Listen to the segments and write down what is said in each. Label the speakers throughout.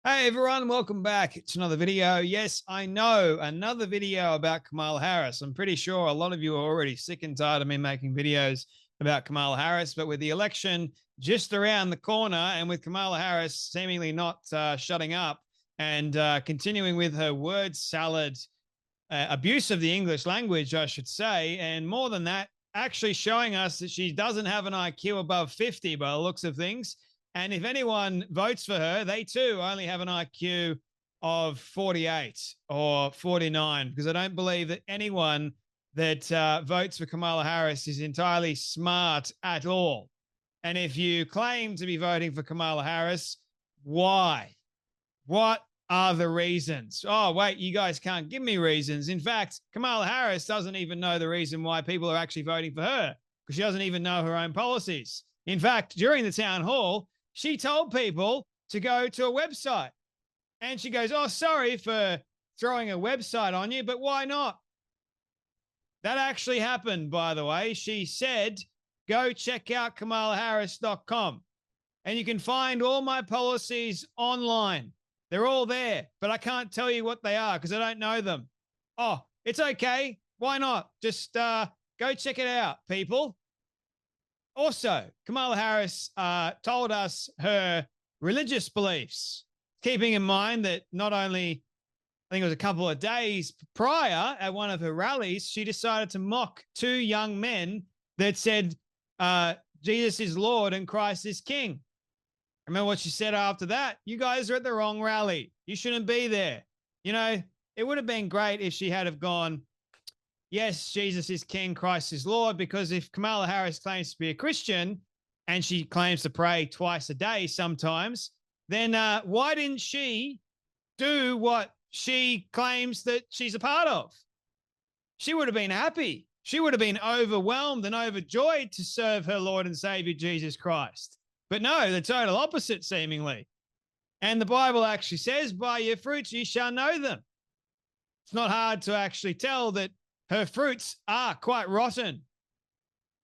Speaker 1: Hey everyone, welcome back to another video. Yes, I know, another video about Kamala Harris. I'm pretty sure a lot of you are already sick and tired of me making videos about Kamala Harris, but with the election just around the corner and with Kamala Harris seemingly not shutting up and continuing with her word salad abuse of the English language, I should say, and more than that, actually showing us that she doesn't have an IQ above 50 by the looks of things. And if anyone votes for her, they too only have an IQ of 48 or 49, because I don't believe that anyone that votes for Kamala Harris is entirely smart at all. And if you claim to be voting for Kamala Harris, why? What are the reasons? Oh, wait, you guys can't give me reasons. In fact, Kamala Harris doesn't even know the reason why people are actually voting for her, because she doesn't even know her own policies. In fact, during the town hall, she told people to go to a website. And she goes, oh, sorry for throwing a website on you, but why not? That actually happened, by the way. She said, go check out kamalaharris.com. And you can find all my policies online. They're all there, but I can't tell you what they are because I don't know them. Oh, it's okay. Why not? Just go check it out, people. Also, Kamala Harris told us her religious beliefs, keeping in mind that not only, I think it was a couple of days prior at one of her rallies, she decided to mock two young men that said, Jesus is Lord and Christ is King. Remember what she said after that? You guys are at the wrong rally. You shouldn't be there. You know, it would have been great if she had have gone, yes, Jesus is King, Christ is Lord, because if Kamala Harris claims to be a Christian and she claims to pray twice a day sometimes, then why didn't she do what she claims that she's a part of? She would have been happy. She would have been overwhelmed and overjoyed to serve her Lord and Savior, Jesus Christ. But no, the total opposite, seemingly. And the Bible actually says, by your fruits you shall know them. It's not hard to actually tell that her fruits are quite rotten.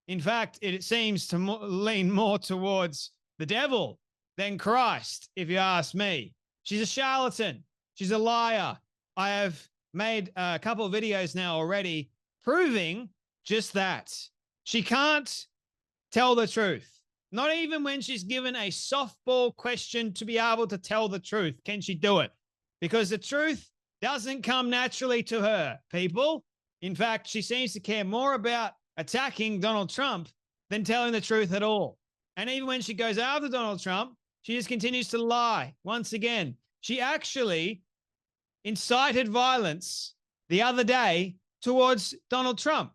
Speaker 1: In fact, it seems to lean more towards the devil than Christ, if you ask me. She's a charlatan. She's a liar. I have made a couple of videos now already proving just that. She can't tell the truth. Not even when she's given a softball question to be able to tell the truth can she do it, because the truth doesn't come naturally to her, people. In fact, she seems to care more about attacking Donald Trump than telling the truth at all. And even when she goes after Donald Trump, she just continues to lie. Once again, she actually incited violence the other day towards Donald Trump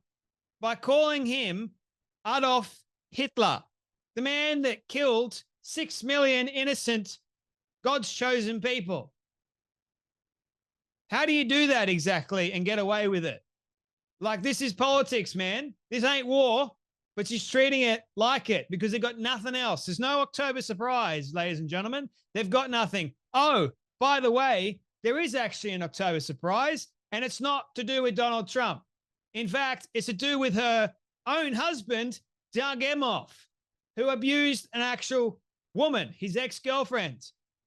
Speaker 1: by calling him Adolf Hitler, the man that killed 6 million innocent, God's chosen people. How do you do that exactly and get away with it? Like, this is politics, man. This ain't war, but she's treating it like it because they've got nothing else. There's no October surprise, ladies and gentlemen. They've got nothing. Oh, by the way, there is actually an October surprise, and it's not to do with Donald Trump. In fact, it's to do with her own husband, Doug Emhoff, who abused an actual woman, his ex-girlfriend.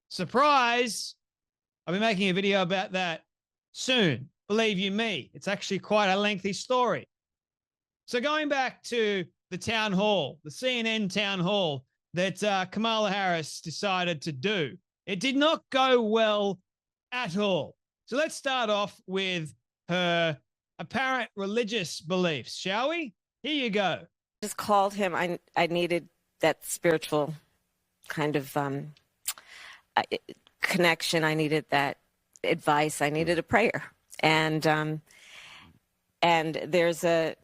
Speaker 1: Surprise! I'll be making a video about that soon. Believe you me, it's actually quite a lengthy story. So going back to the town hall, the CNN town hall that Kamala Harris decided to do, it did not go well at all. So let's start off with her apparent religious beliefs, shall we? Here you go.
Speaker 2: Just called him. I needed that spiritual kind of connection. I needed that advice. I needed a prayer. And there's a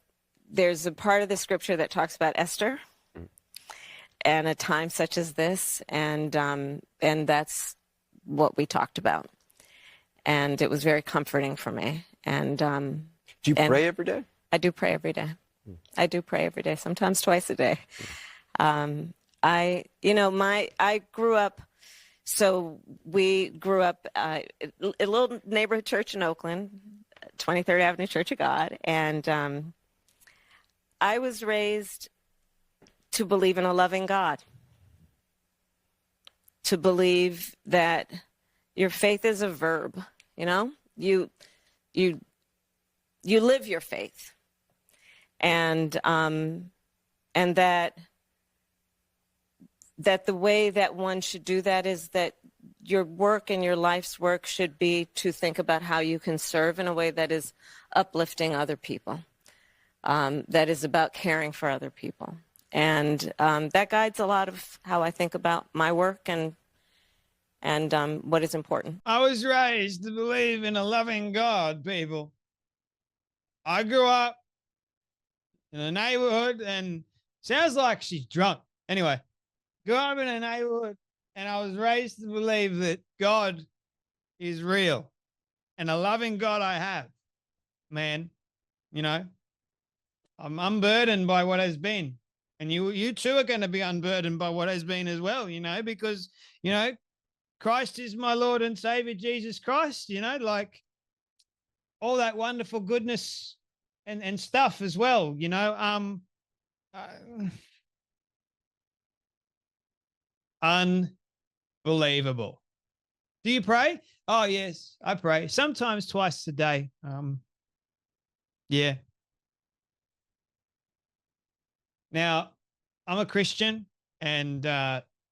Speaker 2: part of the scripture that talks about Esther and a time such as this, and that's what we talked about. And it was very comforting for me. And do
Speaker 3: you pray every day?
Speaker 2: I do pray every day. I do pray every day, sometimes twice a day. I grew up, so we grew up a little neighborhood church in Oakland, 23rd Avenue Church of God, and I was raised to believe in a loving God, to believe that Your faith is a verb, you know? You live your faith. And that the way that one should do that is that your work and your life's work should be to think about how you can serve in a way that is uplifting other people, that is about caring for other people. And that guides a lot of how I think about my work and what is important.
Speaker 1: I was raised to believe in a loving God, people. I grew up in a neighborhood, and sounds like she's drunk. Anyway, grew up in a neighborhood, and I was raised to believe that God is real and a loving God I have. Man, you know, I'm unburdened by what has been. And you too are going to be unburdened by what has been as well, you know, because, you know, Christ is my Lord and Savior, Jesus Christ, you know, like all that wonderful goodness and stuff as well, you know. Unbelievable. Do you pray? Oh, yes, I pray. Sometimes twice a day. Yeah. Now, I'm a Christian, and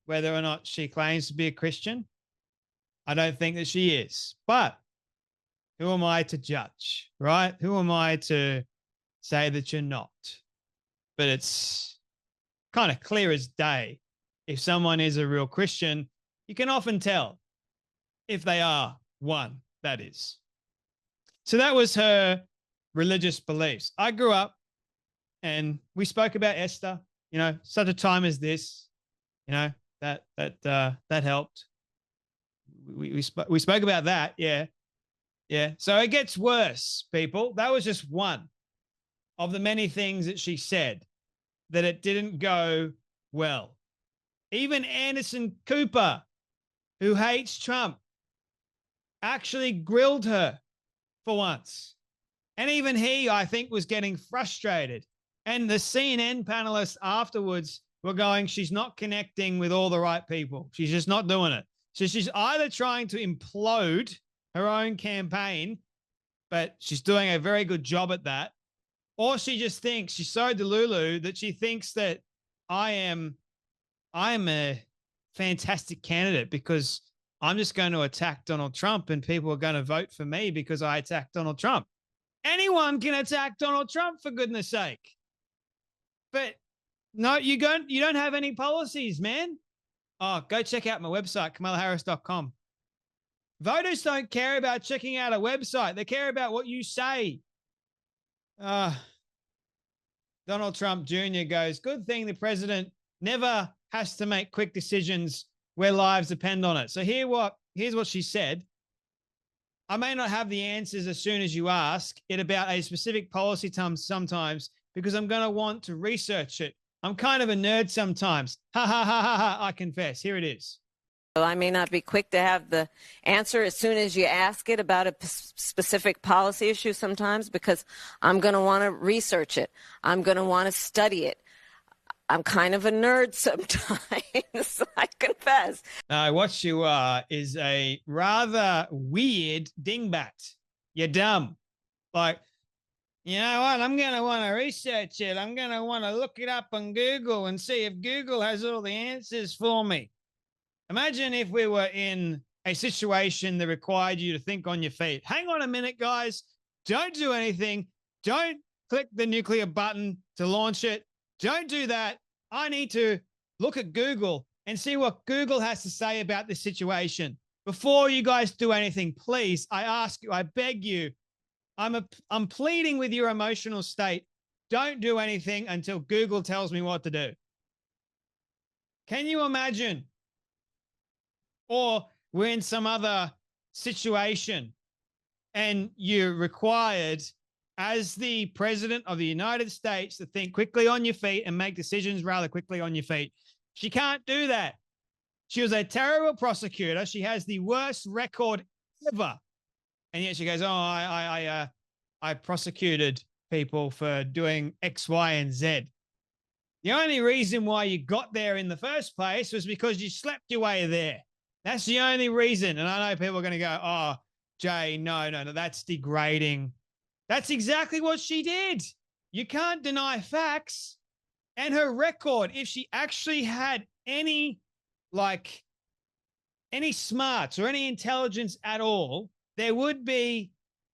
Speaker 1: whether or not she claims to be a Christian, I don't think that she is. But who am I to judge, right? Who am I to say that you're not? But it's kind of clear as day. If someone is a real Christian, you can often tell if they are one, that is. So that was her religious beliefs. I grew up and we spoke about Esther, you know, such a time as this, you know, that helped. We spoke about that. Yeah. Yeah. So it gets worse, people. That was just one of the many things that she said, that it didn't go well. Even Anderson Cooper, who hates Trump, actually grilled her for once. And even he, I think, was getting frustrated. And the CNN panelists afterwards were going, she's not connecting with all the right people. She's just not doing it. So she's either trying to implode her own campaign, but she's doing a very good job at that, or she just thinks, she's so delulu that she thinks that I am a fantastic candidate because I'm just going to attack Donald Trump and people are going to vote for me because I attacked Donald Trump. Anyone can attack Donald Trump, for goodness sake. But no, you don't have any policies, man. Oh, go check out my website, kamalaharris.com. Voters don't care about checking out a website. They care about what you say. Donald Trump Jr. goes, good thing the president never has to make quick decisions where lives depend on it. So here's what she said. I may not have the answers as soon as you ask it about a specific policy sometimes because I'm going to want to research it. I'm kind of a nerd sometimes. Ha, ha, ha, ha, ha. I confess. Here it is.
Speaker 2: Well, I may not be quick to have the answer as soon as you ask it about a specific policy issue sometimes because I'm going to want to research it. I'm going to want to study it. I'm kind of a nerd sometimes, I confess.
Speaker 1: What you are is a rather weird dingbat. You're dumb. Like, you know what? I'm going to want to research it. I'm going to want to look it up on Google and see if Google has all the answers for me. Imagine if we were in a situation that required you to think on your feet. Hang on a minute, guys. Don't do anything. Don't click the nuclear button to launch it. Don't do that. I need to look at Google and see what Google has to say about this situation. Before you guys do anything, please, I ask you, I beg you, I'm pleading with your emotional state. Don't do anything until Google tells me what to do. Can you imagine? Or we're in some other situation and you're required as the president of the United States to think quickly on your feet and make decisions rather quickly on your feet. She can't do that. She was a terrible prosecutor. She has the worst record ever. And yet she goes, oh, I prosecuted people for doing X, Y, and Z. The only reason why you got there in the first place was because you slept your way there. That's the only reason. And I know people are going to go, oh, Jay, no, that's degrading. That's exactly what she did. You can't deny facts. And her record, if she actually had any smarts or any intelligence at all, there would be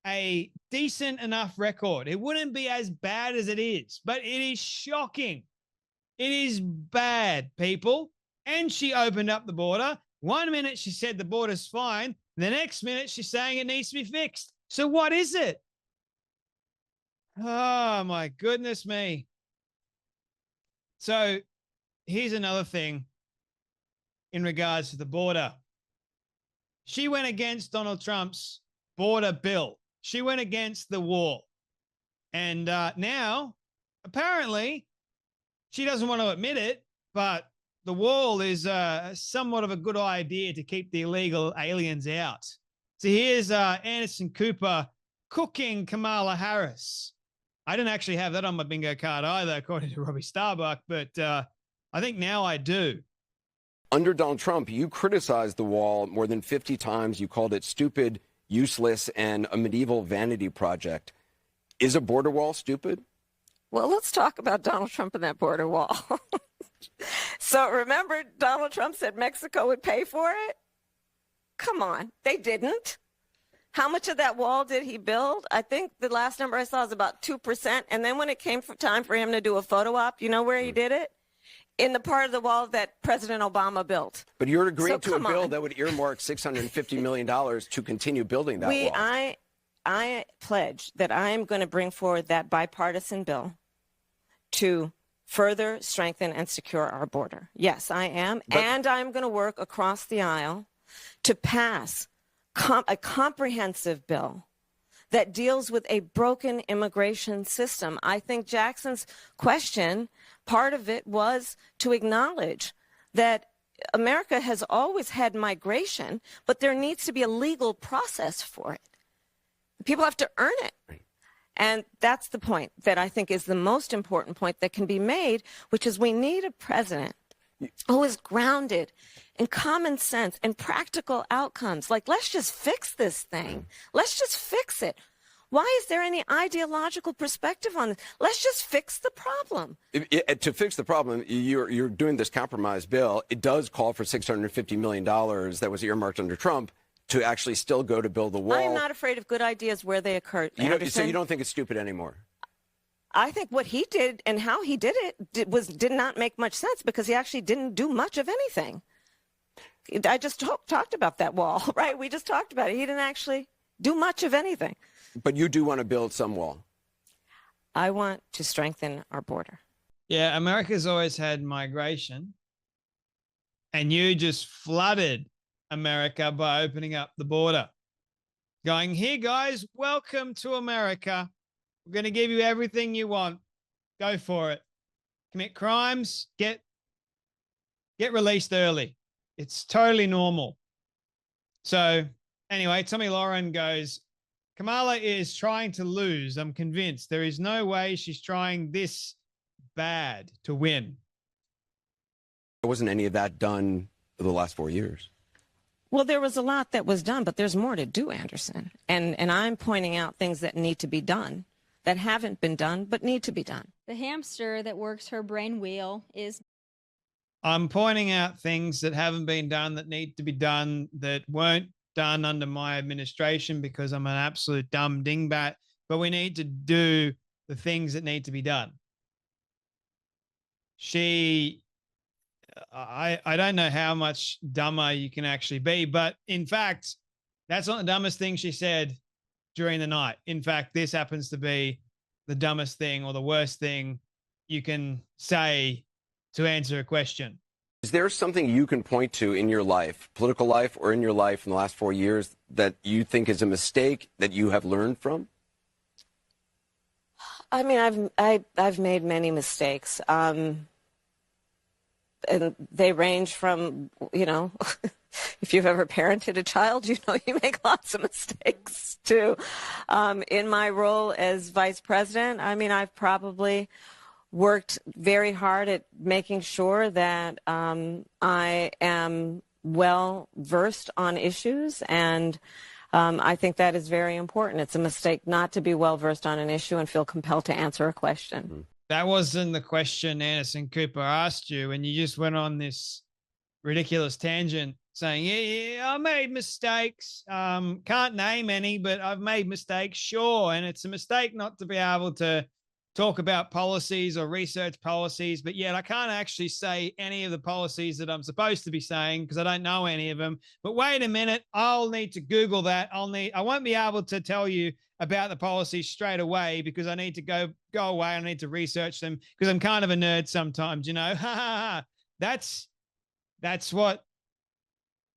Speaker 1: a decent enough record. It wouldn't be as bad as it is, but it is shocking. It is bad, people. And she opened up the border. 1 minute she said the border's fine. The next minute she's saying it needs to be fixed. So what is it? Oh, my goodness me. So here's another thing in regards to the border. She went against Donald Trump's border bill. She went against the wall. And now, apparently, she doesn't want to admit it, but the wall is somewhat of a good idea to keep the illegal aliens out. So here's Anderson Cooper cooking Kamala Harris. I didn't actually have that on my bingo card either, according to Robbie Starbuck, but I think now I do.
Speaker 3: Under Donald Trump, you criticized the wall more than 50 times. You called it stupid, useless, and a medieval vanity project. Is a border wall stupid?
Speaker 2: Well, let's talk about Donald Trump and that border wall. So remember, Donald Trump said Mexico would pay for it? Come on, they didn't. How much of that wall did he build? I think the last number I saw is about 2%. And then when it came time for him to do a photo op, you know where he did it? In the part of the wall that President Obama built.
Speaker 3: But you're agreeing to a bill that would earmark $650 million to continue building that wall.
Speaker 2: I pledge that I am going to bring forward that bipartisan bill to further strengthen and secure our border. Yes, I am. And I'm going to work across the aisle to pass a comprehensive bill that deals with a broken immigration system. I think Jackson's question, part of it was to acknowledge that America has always had migration, but there needs to be a legal process for it. People have to earn it. And that's the point that I think is the most important point that can be made, which is we need a president who is grounded in common sense and practical outcomes. Like, let's just fix this thing. Let's just fix it. Why is there any ideological perspective on this? Let's just fix the problem.
Speaker 3: To fix the problem, you're doing this compromise bill. It does call for $650 million that was earmarked under Trump to actually still go to build the wall.
Speaker 2: I am not afraid of good ideas where they occur.
Speaker 3: So you don't think it's stupid anymore?
Speaker 2: I think what he did and how he did it did not make much sense because he actually didn't do much of anything. I just talked about that wall, right? We just talked about it. He didn't actually do much of anything.
Speaker 3: But you do want to build some wall.
Speaker 2: I want to strengthen our border.
Speaker 1: Yeah, America's always had migration. And you just flooded America by opening up the border. Going, here, guys, welcome to America. We're going to give you everything you want. Go for it. Commit crimes, get released early. It's totally normal. So anyway, Tommy Lauren goes, Kamala is trying to lose. I'm convinced. There is no way she's trying this bad to win.
Speaker 3: There wasn't any of that done for the last 4 years.
Speaker 2: Well, there was a lot that was done, but there's more to do, Anderson. And I'm pointing out things that need to be done, that haven't been done, but need to be done.
Speaker 4: The hamster that works her brain wheel is...
Speaker 1: I'm pointing out things that haven't been done, that need to be done, that weren't done under my administration because I'm an absolute dumb dingbat, but we need to do the things that need to be done. I don't know how much dumber you can actually be, but in fact, that's not the dumbest thing she said during the night. In fact, this happens to be the dumbest thing or the worst thing you can say to answer a question.
Speaker 3: Is there something you can point to in your life, political life or in your life in the last 4 years, that you think is a mistake that you have learned from?
Speaker 2: I mean, I've made many mistakes. And they range from, you know, if you've ever parented a child, you know you make lots of mistakes too. In my role as vice president, I mean, I've probably worked very hard at making sure that I am well versed on issues, and I think that is very important. It's a mistake not to be well versed on an issue and feel compelled to answer a question.
Speaker 1: That wasn't the question Anderson Cooper asked you, and you just went on this ridiculous tangent saying, yeah, I made mistakes. Can't name any, but I've made mistakes, sure. And it's a mistake not to be able to talk about policies or research policies, but yet I can't actually say any of the policies that I'm supposed to be saying because I don't know any of them. But wait a minute, I'll need to Google that. I won't be able to tell you about the policies straight away because I need to go away. I need to research them because I'm kind of a nerd sometimes, you know. That's what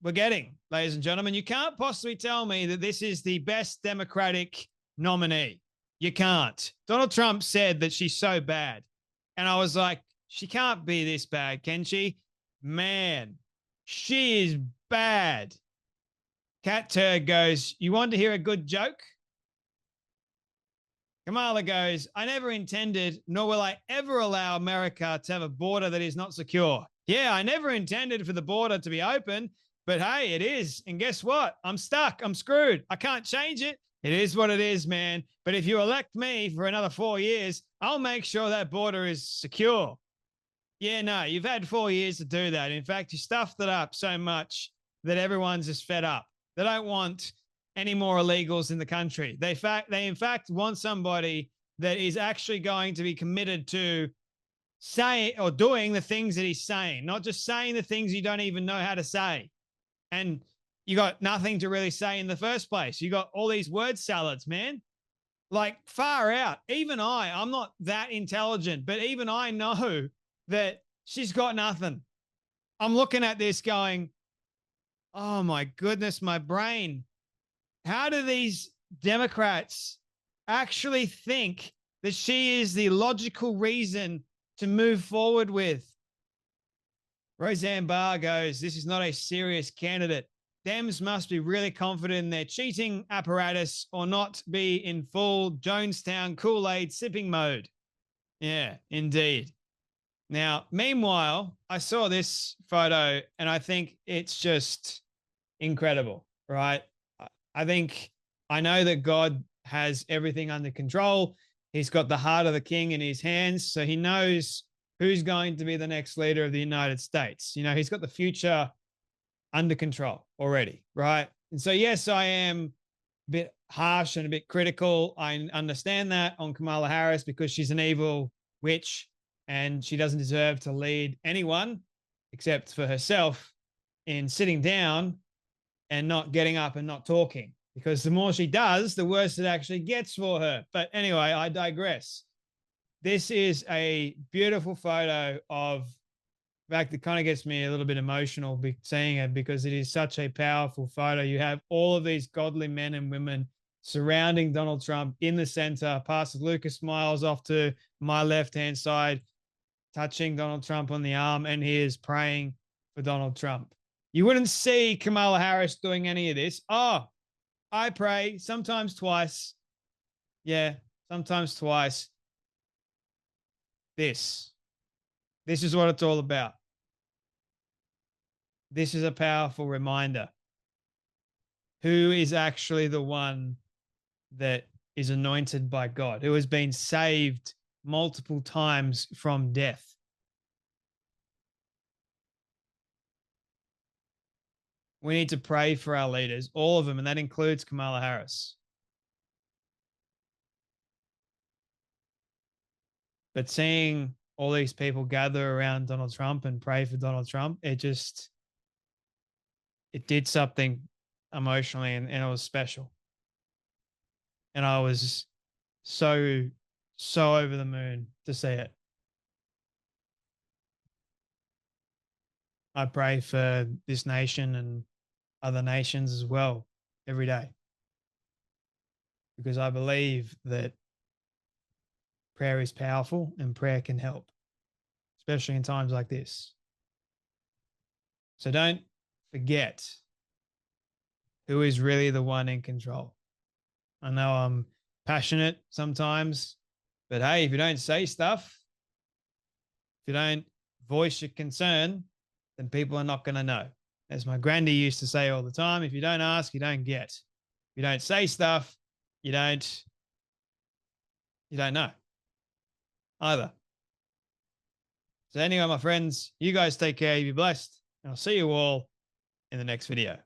Speaker 1: we're getting, ladies and gentlemen. You can't possibly tell me that this is the best Democratic nominee. You can't. Donald Trump said that she's so bad. And I was like, she can't be this bad, can she? Man, she is bad. Cat Turd goes, you want to hear a good joke? Kamala goes, I never intended, nor will I ever allow America to have a border that is not secure. Yeah, I never intended for the border to be open, but hey, it is. And guess what? I'm stuck. I'm screwed. I can't change it. It is what it is, man. But if you elect me for another 4 years, I'll make sure that border is secure. Yeah, no, you've had 4 years to do that. In fact, you stuffed it up so much that everyone's just fed up. They don't want any more illegals in the country. They in fact want somebody that is actually going to be committed to saying or doing the things that he's saying, not just saying the things you don't even know how to say. And you got nothing to really say in the first place. You got all these word salads, man. Like far out. Even I'm not that intelligent, but even I know that she's got nothing. I'm looking at this going, oh my goodness, my brain. How do these Democrats actually think that she is the logical reason to move forward with? Roseanne Barr goes, this is not a serious candidate. Dems must be really confident in their cheating apparatus or not be in full Jonestown Kool-Aid sipping mode. Yeah, indeed. Now, meanwhile, I saw this photo and I think it's just incredible, right? I know that God has everything under control. He's got the heart of the king in his hands, so he knows who's going to be the next leader of the United States. You know, he's got the future under control already, right? And so, yes, I am a bit harsh and a bit critical. I understand that on Kamala Harris because she's an evil witch and she doesn't deserve to lead anyone except for herself in sitting down and not getting up and not talking, because the more she does, the worse it actually gets for her. But anyway, I digress. This is a beautiful photo of, in fact, it kind of gets me a little bit emotional seeing it because it is such a powerful photo. You have all of these godly men and women surrounding Donald Trump in the center. Pastor Lucas smiles off to my left-hand side, touching Donald Trump on the arm, and he is praying for Donald Trump. You wouldn't see Kamala Harris doing any of this. Oh, I pray sometimes twice. Yeah, sometimes twice. This is what it's all about. This is a powerful reminder. Who is actually the one that is anointed by God, who has been saved multiple times from death? We need to pray for our leaders, all of them, and that includes Kamala Harris. But seeing all these people gather around Donald Trump and pray for Donald Trump, it did something emotionally, and it was special. And I was so over the moon to see it. I pray for this nation and other nations as well every day, because I believe that prayer is powerful and prayer can help, especially in times like this. So don't forget who is really the one in control. I know I'm passionate sometimes, but hey, if you don't say stuff, if you don't voice your concern, then people are not going to know. as my granddie used to say all the time, if you don't ask, you don't get. If you don't say stuff, you don't know either. So anyway, my friends, you guys take care, you be blessed, and I'll see you all in the next video.